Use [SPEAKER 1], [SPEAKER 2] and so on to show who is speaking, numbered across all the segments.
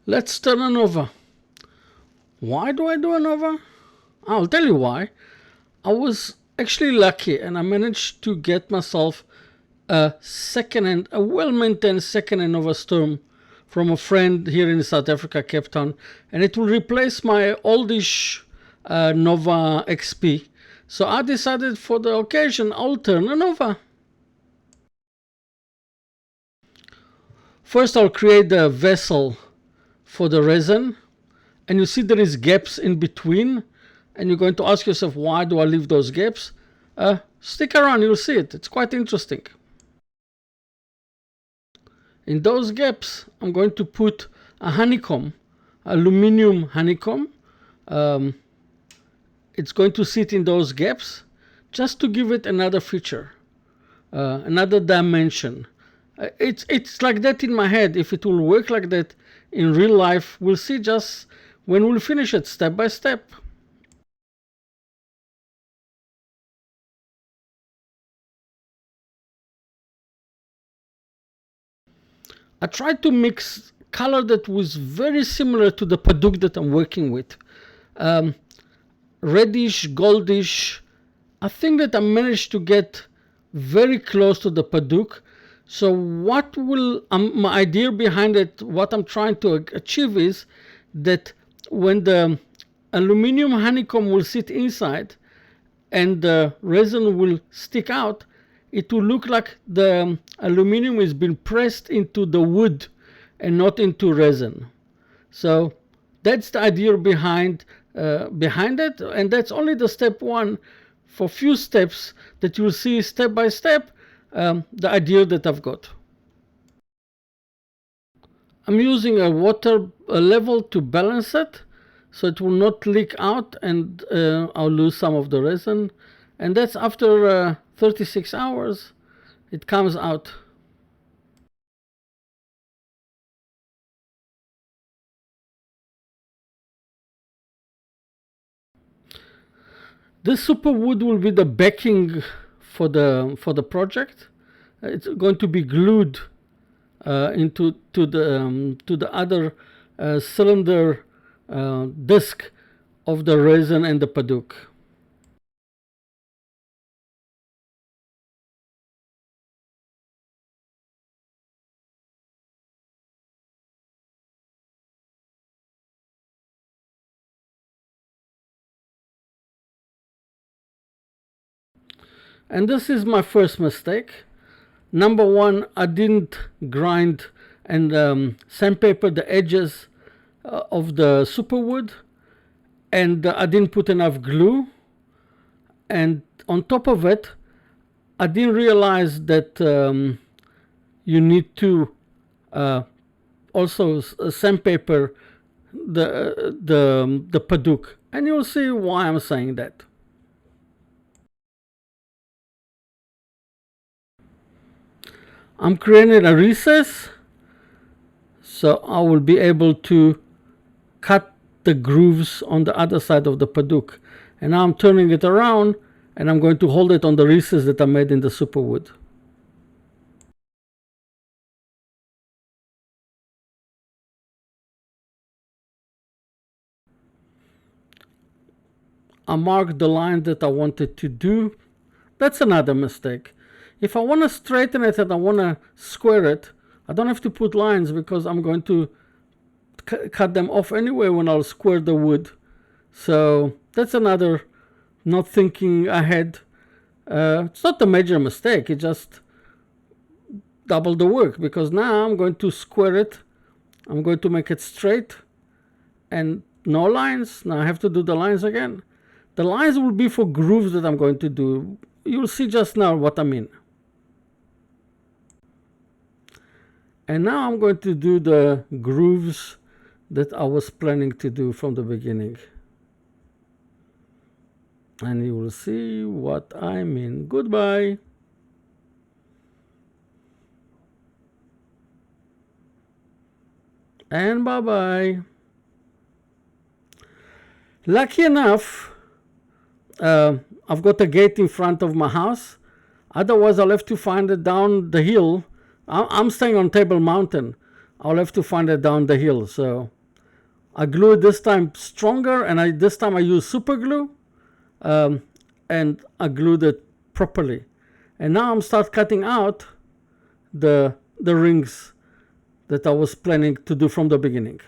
[SPEAKER 1] Let's turn a nova. Why do I do a nova? I'll tell you why. I was actually lucky and I managed to get myself a well-maintained second-hand Nova Storm from a friend here in South Africa, Cape Town, and it will replace my oldish Nova XP. So I decided for the occasion I'll turn a Nova. First I'll create the vessel for the resin, and you see there is gaps in between, and you're going to ask yourself, why do I leave those gaps? Stick around, you'll see it. It's quite interesting. In those gaps, I'm going to put a honeycomb, aluminum honeycomb. It's going to sit in those gaps just to give it another feature, another dimension. It's like that in my head. If it will work like that in real life, we'll see just when we'll finish it step by step. I tried to mix color that was very similar to the paduk that I'm working with. Reddish, goldish. I think that I managed to get very close to the paduk. So what will my idea behind it, what I'm trying to achieve is that when the aluminum honeycomb will sit inside and the resin will stick out, it will look like the aluminum is being pressed into the wood and not into resin. So that's the idea behind it, and that's only the step one. For few steps that you'll see step by step, the idea that I've got. I'm using a water level to balance it, so it will not leak out and I'll lose some of the resin. And that's after 36 hours, it comes out. This super wood will be the backing for the project. It's going to be glued into the other cylinder disc of the resin and the paduk. And this is my first mistake. Number one, I didn't grind and sandpaper the edges of the superwood, and I didn't put enough glue. And on top of it, I didn't realize that you need to also sandpaper the paduk, and you'll see why I'm saying that. I'm creating a recess, so I will be able to cut the grooves on the other side of the paduk. And now I'm turning it around and I'm going to hold it on the recess that I made in the superwood. I marked the line that I wanted to do. That's another mistake. If I want to straighten it and I want to square it, I don't have to put lines because I'm going to cut them off anyway when I'll square the wood. So that's another not thinking ahead. It's not a major mistake, it just double the work, because now I'm going to square it, I'm going to make it straight and no lines. Now I have to do the lines again. The lines will be for grooves that I'm going to do. You'll see just now what I mean. And now I'm going to do the grooves that I was planning to do from the beginning. And you will see what I mean. Goodbye. And bye-bye. Lucky enough, I've got a gate in front of my house. Otherwise, I'll have to find it down the hill. I'm staying on Table Mountain. I'll have to find it down the hill. So I glue it this time stronger, and this time I use super glue, and I glued it properly. And now I'm start cutting out the rings that I was planning to do from the beginning.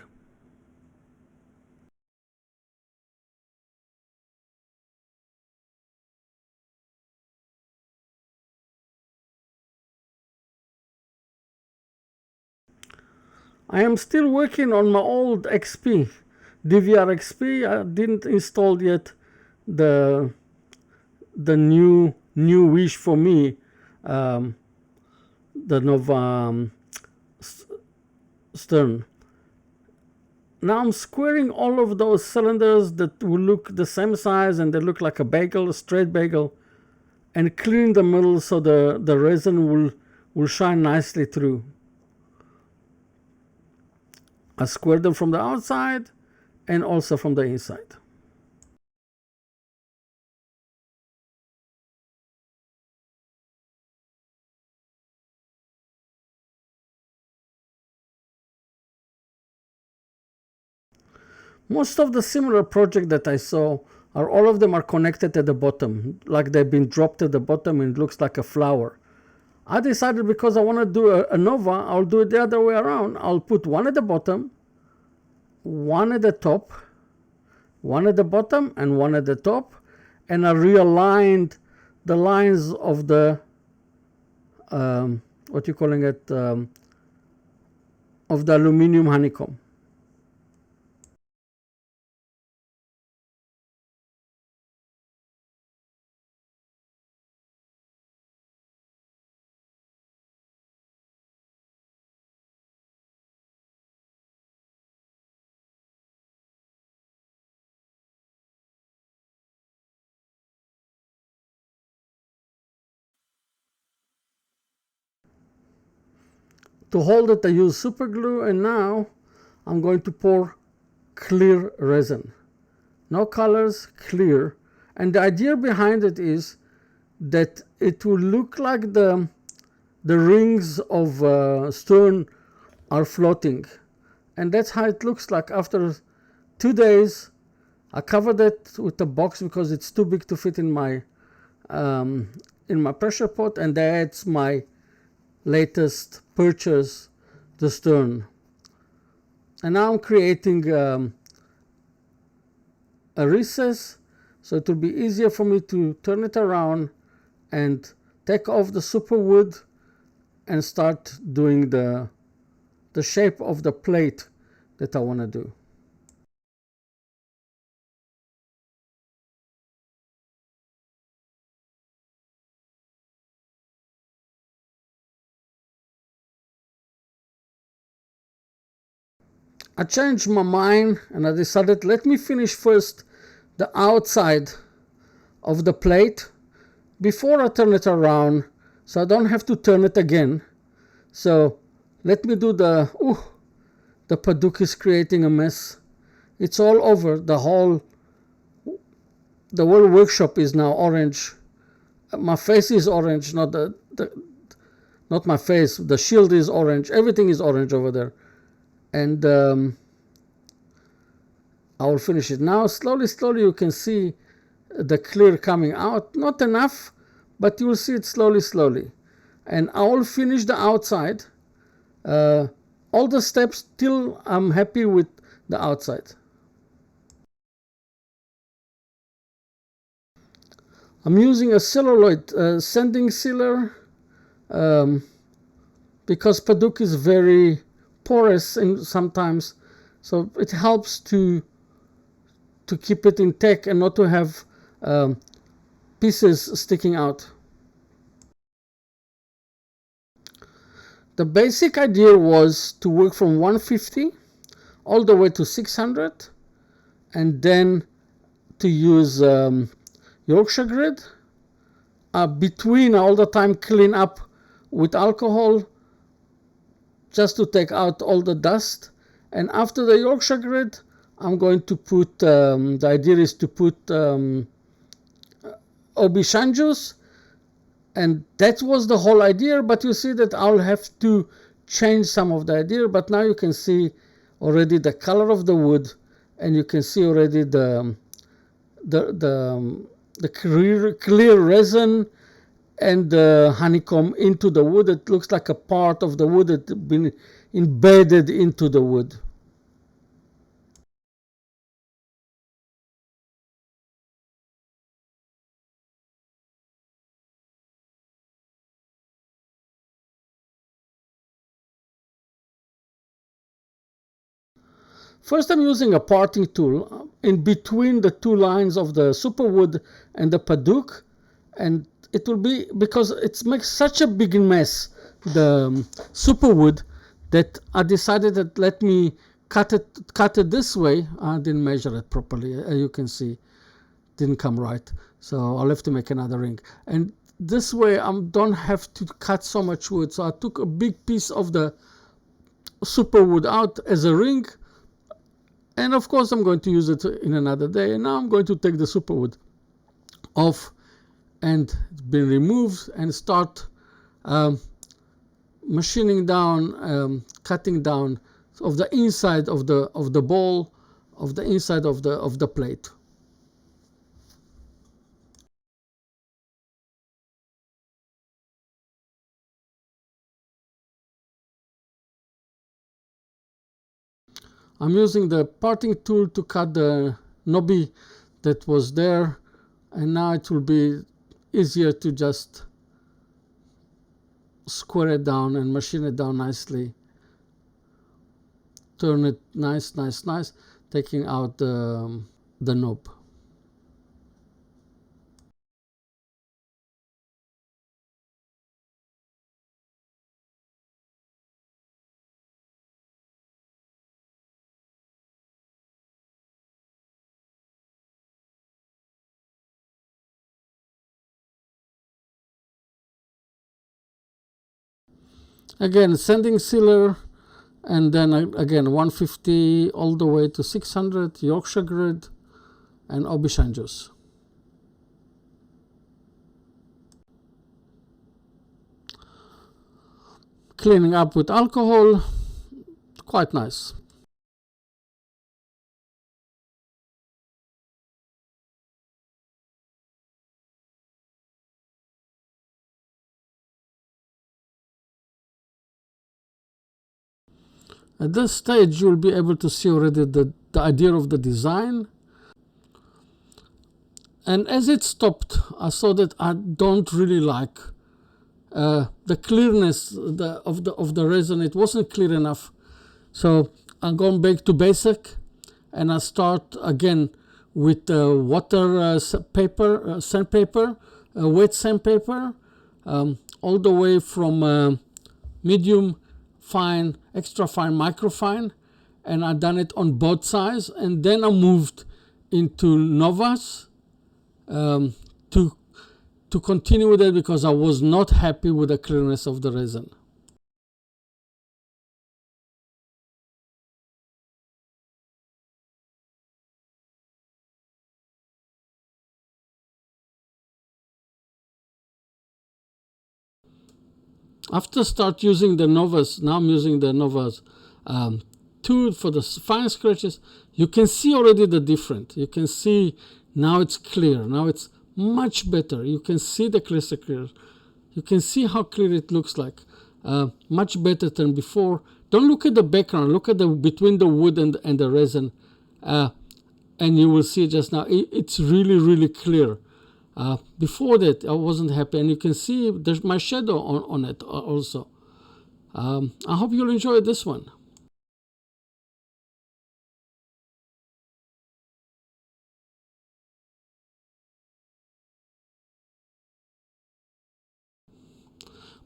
[SPEAKER 1] I am still working on my old XP, DVR XP. I didn't install yet the new wish for me, the Nova stern. Now I'm squaring all of those cylinders that will look the same size and they look like a bagel, a straight bagel, and clean the middle so the resin will shine nicely through. I square them from the outside and also from the inside. Most of the similar projects that I saw all of them are connected at the bottom, like they've been dropped at the bottom and it looks like a flower. I decided because I want to do a Nova, I'll do it the other way around. I'll put one at the bottom, one at the top, one at the bottom, and one at the top, and I realigned the lines of the what you calling it, of the aluminum honeycomb. To hold it, I use super glue, and now I'm going to pour clear resin. No colors, clear. And the idea behind it is that it will look like the rings of stone are floating. And that's how it looks like after 2 days. I covered it with a box because it's too big to fit in my pressure pot, and that's my latest purchase, the stern. And now I'm creating a recess so it will be easier for me to turn it around and take off the super wood and start doing the shape of the plate that I want to do. I changed my mind and I decided, let me finish first the outside of the plate before I turn it around, so I don't have to turn it again. So let me do the Paduk is creating a mess. It's all over. The whole workshop is now orange. My face is orange, not my face. The shield is orange. Everything is orange over there. And I will finish it now. Slowly you can see the clear coming out. Not enough, but you will see it slowly. And I will finish the outside. All the steps till I'm happy with the outside. I'm using a celluloid sanding sealer because Paduk is very porous sometimes, so it helps to keep it intact and not to have pieces sticking out. The basic idea was to work from 150 all the way to 600 and then to use Yorkshire grid. Between all the time clean up with alcohol just to take out all the dust. And after the Yorkshire grid, I'm going to put, the idea is to put Obishan juice. And that was the whole idea, but you see that I'll have to change some of the idea. But now you can see already the color of the wood, and you can see already the clear resin and the honeycomb into the wood. It looks like a part of the wood that been embedded into the wood. First, I'm using a parting tool in between the two lines of the superwood and the paduk, and it will be, because it makes such a big mess, the superwood, that I decided that let me cut it this way. I didn't measure it properly, as you can see, didn't come right, so I'll have to make another ring. And this way I don't have to cut so much wood, so I took a big piece of the superwood out as a ring. And of course, I'm going to use it in another day. And now I'm going to take the superwood off, and it's been removed, and start machining down, cutting down of the inside of the ball, of the inside of the plate. I'm using the parting tool to cut the knobby that was there, and now it will be easier to just square it down and machine it down nicely. Turn it nice, taking out the knob. Again, sanding sealer, and then again 150 all the way to 600, Yorkshire grid, and Aubergine juice. Cleaning up with alcohol, quite nice. At this stage, you'll be able to see already the idea of the design. And as it stopped, I saw that I don't really like the clearness of the resin. It wasn't clear enough. So I'm going back to basic, and I start again with water paper, sandpaper, wet sandpaper, all the way from medium, fine, extra fine, microfine, and I done it on both sides. And then I moved into novus to continue with it, because I was not happy with the clearness of the resin. After start using the novus, now I'm using the novus tool for the fine scratches. You can see already the difference. You can see now it's clear. Now it's much better. You can see the crystal clear. You can see how clear it looks like. Much better than before. Don't look at the background. Look at the between the wood and the resin, and you will see just now it's really clear. Before that, I wasn't happy, and you can see there's my shadow on it also. I hope you'll enjoy this one.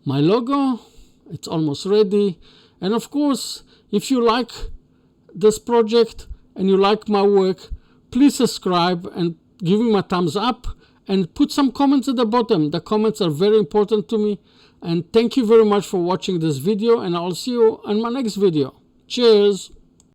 [SPEAKER 1] My logo, it's almost ready. And of course, if you like this project and you like my work, please subscribe and give me a thumbs up, and put some comments at the bottom. The comments are very important to me. And thank you very much for watching this video, and I'll see you on my next video. Cheers!